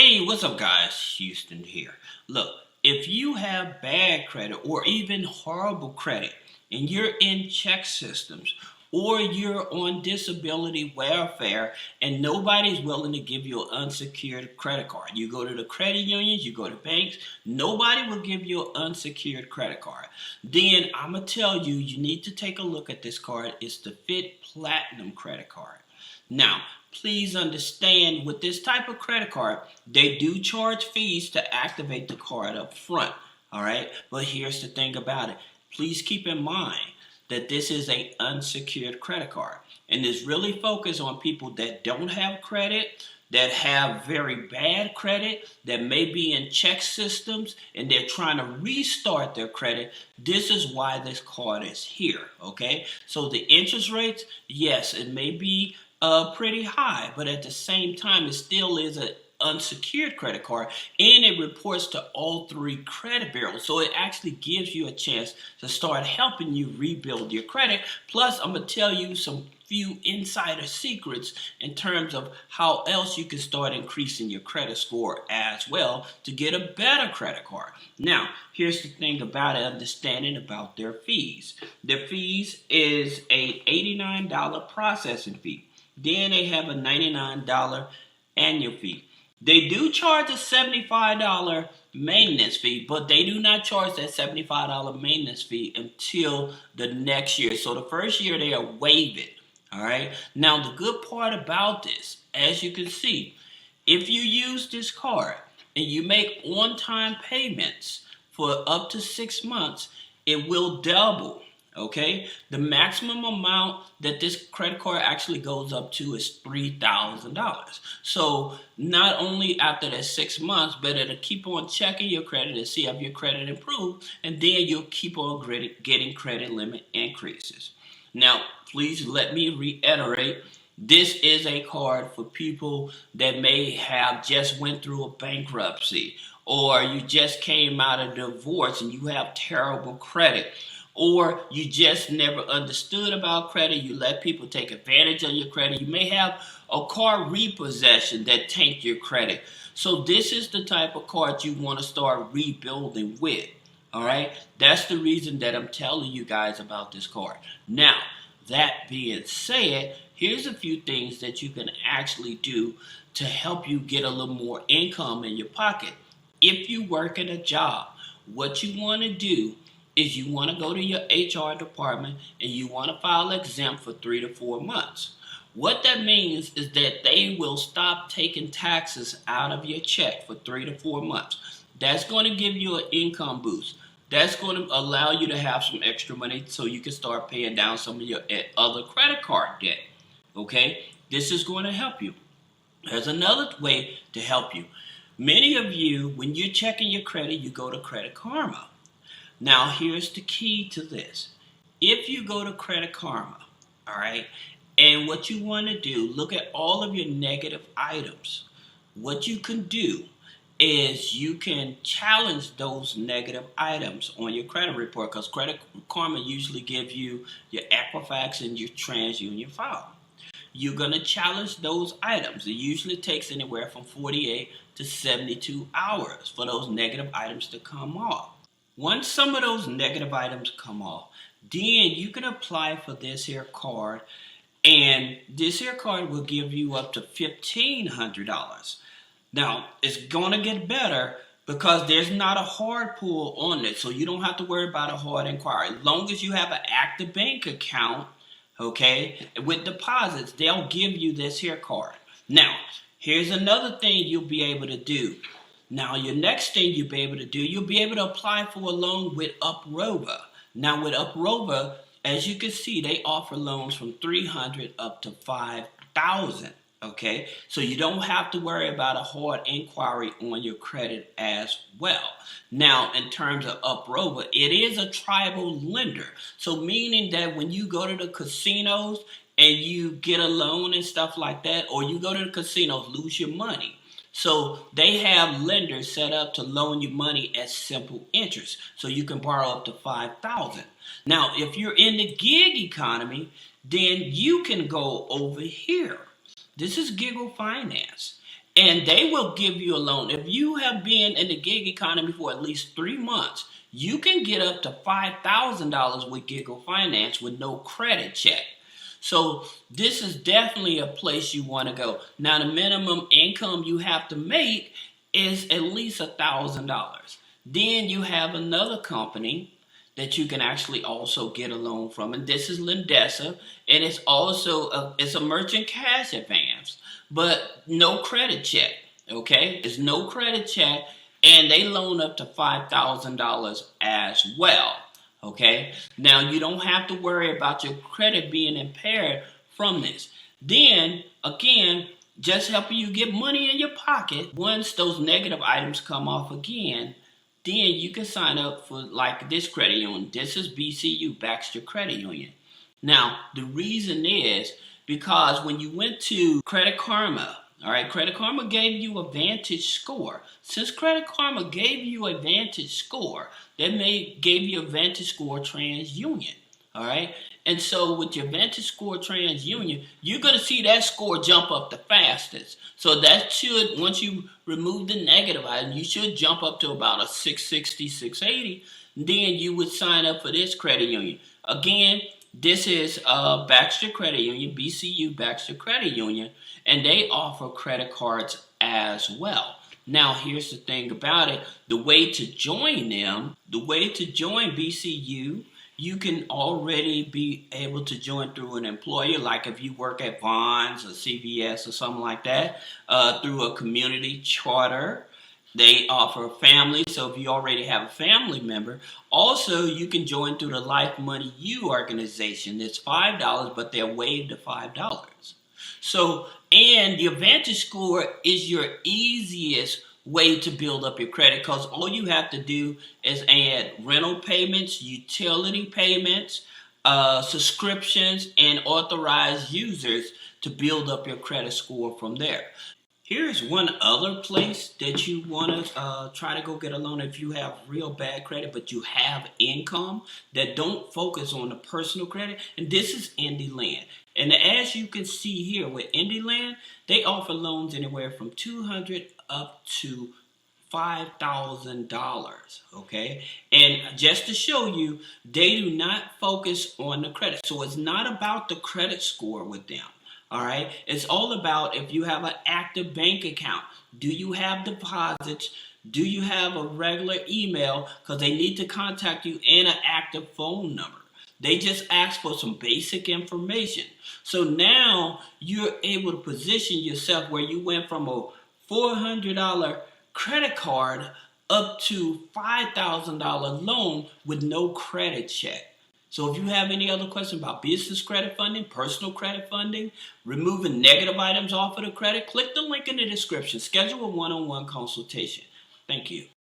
Hey, what's up, guys? Houston here. Look, if you have bad credit or even horrible credit and you're in check systems or you're on disability welfare and nobody's willing to give you an unsecured credit card, you go to the credit unions, you go to banks, nobody will give you an unsecured credit card. Then I'm going to tell you, you need to take a look at this card. It's the FIT Platinum credit card. Now, please understand with this type of credit card, they do charge fees to activate the card up front. All right. But here's the thing about it. Please keep in mind that this is an unsecured credit card. And it's really focused on people that don't have credit, that have very bad credit, that may be in check systems, and they're trying to restart their credit. This is why this card is here. Okay. So the interest rates, yes, it may be pretty high, but at the same time, it still is an unsecured credit card, and it reports to all three credit bureaus. So it actually gives you a chance to start helping you rebuild your credit. Plus, I'm going to tell you some few insider secrets in terms of how else you can start increasing your credit score as well to get a better credit card. Now, here's the thing about it, understanding about their fees. Their fees is a $89 processing fee. Then they have a $99 annual fee. They do charge a $75 maintenance fee, but they do not charge that $75 maintenance fee until the next year. So the first year they'll waive it. All right. Now the good part about this, as you can see, if you use this card and you make on-time payments for up to 6 months, it will double. Okay, the maximum amount that this credit card actually goes up to is $3,000. So not only after that 6 months, but it'll keep on checking your credit and see if your credit improved, and then you'll keep on getting credit limit increases. Now, please let me reiterate, this is a card for people that may have just went through a bankruptcy, or you just came out of divorce and you have terrible credit. Or you just never understood about credit. You let people take advantage of your credit. You may have a car repossession that tanked your credit. So this is the type of card you want to start rebuilding with. All right. That's the reason that I'm telling you guys about this card. Now, that being said, here's a few things that you can actually do to help you get a little more income in your pocket. If you work in a job, what you want to do is you want to go to your HR department and you want to file exempt for 3 to 4 months. What that means is that they will stop taking taxes out of your check for 3 to 4 months. That's going to give you an income boost. That's going to allow you to have some extra money so you can start paying down some of your other credit card debt. Okay? This is going to help you. There's another way to help you. Many of you, when you're checking your credit, you go to Credit Karma. Now, here's the key to this. If you go to Credit Karma, all right, and what you want to do, look at all of your negative items. What you can do is you can challenge those negative items on your credit report, because Credit Karma usually gives you your Equifax and your TransUnion file. You're going to challenge those items. It usually takes anywhere from 48 to 72 hours for those negative items to come off. Once some of those negative items come off, then you can apply for this here card, and this here card will give you up to $1,500. Now, it's going to get better because there's not a hard pull on it, so you don't have to worry about a hard inquiry. As long as you have an active bank account, okay, with deposits, they'll give you this here card. Now, here's another thing you'll be able to do. Now, your next thing you'll be able to do, you'll be able to apply for a loan with Upro. Now, with Upro, as you can see, they offer loans from $300 up to $5,000. Okay, so you don't have to worry about a hard inquiry on your credit as well. Now, in terms of Upro, it is a tribal lender. So meaning that when you go to the casinos and you get a loan and stuff like that, or you go to the casinos, lose your money. So they have lenders set up to loan you money at simple interest. So you can borrow up to $5,000. Now, if you're in the gig economy, then you can go over here. This is Giggle Finance. and they will give you a loan. If you have been in the gig economy for at least 3 months, you can get up to $5,000 with Giggle Finance with no credit check. So this is definitely a place you want to go. Now, the minimum income you have to make is at least $1,000. Then you have another company that you can actually also get a loan from, and this is Lendesa, and it's also it's a merchant cash advance, but no credit check. Okay, it's no credit check, and they loan up to $5,000 as well. Okay, now you don't have to worry about your credit being impaired from this. Then again, just helping you get money in your pocket. Once those negative items come off again, then you can sign up for like this credit union. This is BCU, Baxter Credit Union. Now, the reason is because when you went to Credit Karma, all right, Credit Karma gave you a Vantage score. Since Credit Karma gave you a Vantage score, they gave you a Vantage score TransUnion. All right, and so with your Vantage score TransUnion, you're going to see that score jump up the fastest. So that should, once you remove the negative item, you should jump up to about a 660, 680. Then you would sign up for this credit union. Again, this is Baxter Credit Union, BCU Baxter Credit Union, and they offer credit cards as well. Now, here's the thing about it. The way to join them, the way to join BCU, you can already be able to join through an employer, like if you work at Vons or CVS or something like that, through a community charter. They offer family, so if you already have a family member. Also, you can join through the Life Money U organization. It's $5, but they're waived to $5. So, and the Advantage Score is your easiest way to build up your credit, because all you have to do is add rental payments, utility payments, subscriptions, and authorized users to build up your credit score from there. Here's one other place that you want to try to go get a loan if you have real bad credit, but you have income that don't focus on the personal credit. And this is Indy Land. And as you can see here with Indy Land, they offer loans anywhere from $200 up to $5,000. Okay. And just to show you, they do not focus on the credit. So it's not about the credit score with them. All right. It's all about if you have an active bank account. Do you have deposits? Do you have a regular email? Because they need to contact you and an active phone number. They just ask for some basic information. So now you're able to position yourself where you went from a $400 credit card up to $5,000 loan with no credit check. So if you have any other questions about business credit funding, personal credit funding, removing negative items off of the credit, click the link in the description. Schedule a one-on-one consultation. Thank you.